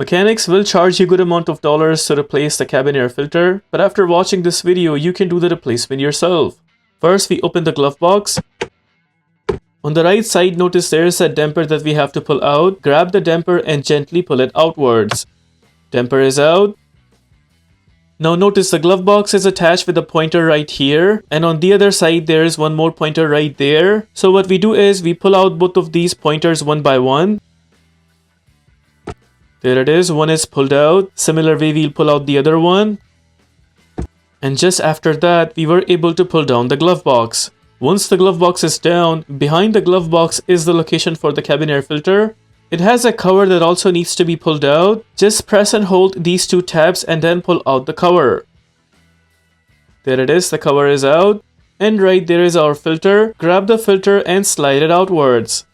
Mechanics will charge you a good amount of dollars to replace the cabin air filter, but after watching this video, you can do the replacement yourself. First, we open the glove box. On the right side, notice there is a damper that we have to pull out. Grab the damper and gently pull it outwards. Damper is out. Now notice the glove box is attached with a pointer right here, and on the other side there is one more pointer right there. So what we do is we pull out both of these pointers one by one. There it is, one is pulled out. Similar way we'll pull out the other one. And just after that we were able to pull down the glove box. Once the glove box is down, behind the glove box is the location for the cabin air filter. It has a cover that also needs to be pulled out. Just press and hold these two tabs and then pull out the cover. There it is, the cover is out. And right there is our filter. Grab the filter and slide it outwards.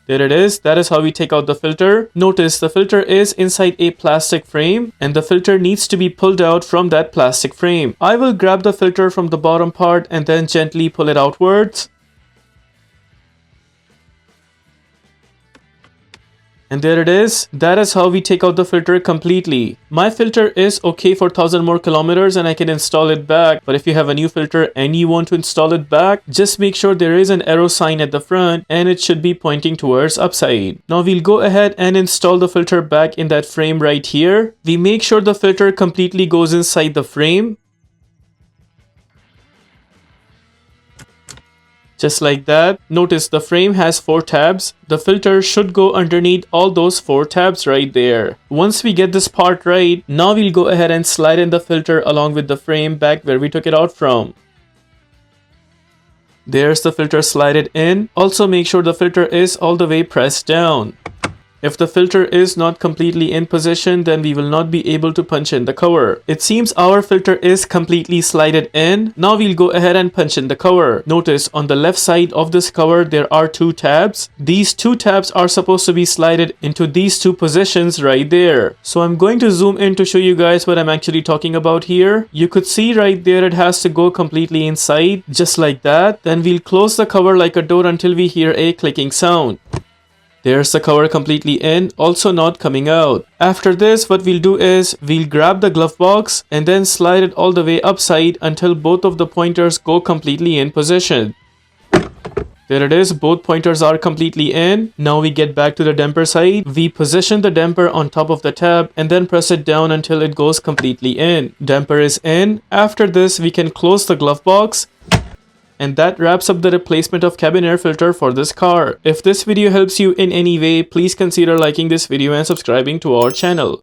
There it is, that is how we take out the filter. Notice the filter is inside a plastic frame and the filter needs to be pulled out from that plastic frame. I will grab the filter from the bottom part and then gently pull it outwards. And there it is. That is how we take out the filter completely. My filter is okay for 1000 more kilometers and I can install it back. But if you have a new filter and you want to install it back, just make sure there is an arrow sign at the front and it should be pointing towards upside. Now we'll go ahead and install the filter back in that frame right here. We make sure the filter completely goes inside the frame. Just like that. Notice the frame has 4 tabs. The filter should go underneath all those 4 tabs right there. Once we get this part right, now we'll go ahead and slide in the filter along with the frame back where we took it out from. There's the filter slided in. Also make sure the filter is all the way pressed down. If the filter is not completely in position, then we will not be able to punch in the cover. It seems our filter is completely slided in. Now we'll go ahead and punch in the cover. Notice on the left side of this cover, there are 2 tabs. These 2 tabs are supposed to be slided into these 2 positions right there. So I'm going to zoom in to show you guys what I'm actually talking about here. You could see right there it has to go completely inside, just like that. Then we'll close the cover like a door until we hear a clicking sound. There's the cover completely in, also not coming out. After this, what we'll do is we'll grab the glove box and then slide it all the way upside until both of the pointers go completely in position. There it is, both pointers are completely in. Now we get back to the damper side. We position the damper on top of the tab and then press it down until it goes completely in. Damper is in. After this, we can close the glove box. And that wraps up the replacement of cabin air filter for this car. If this video helps you in any way, please consider liking this video and subscribing to our channel.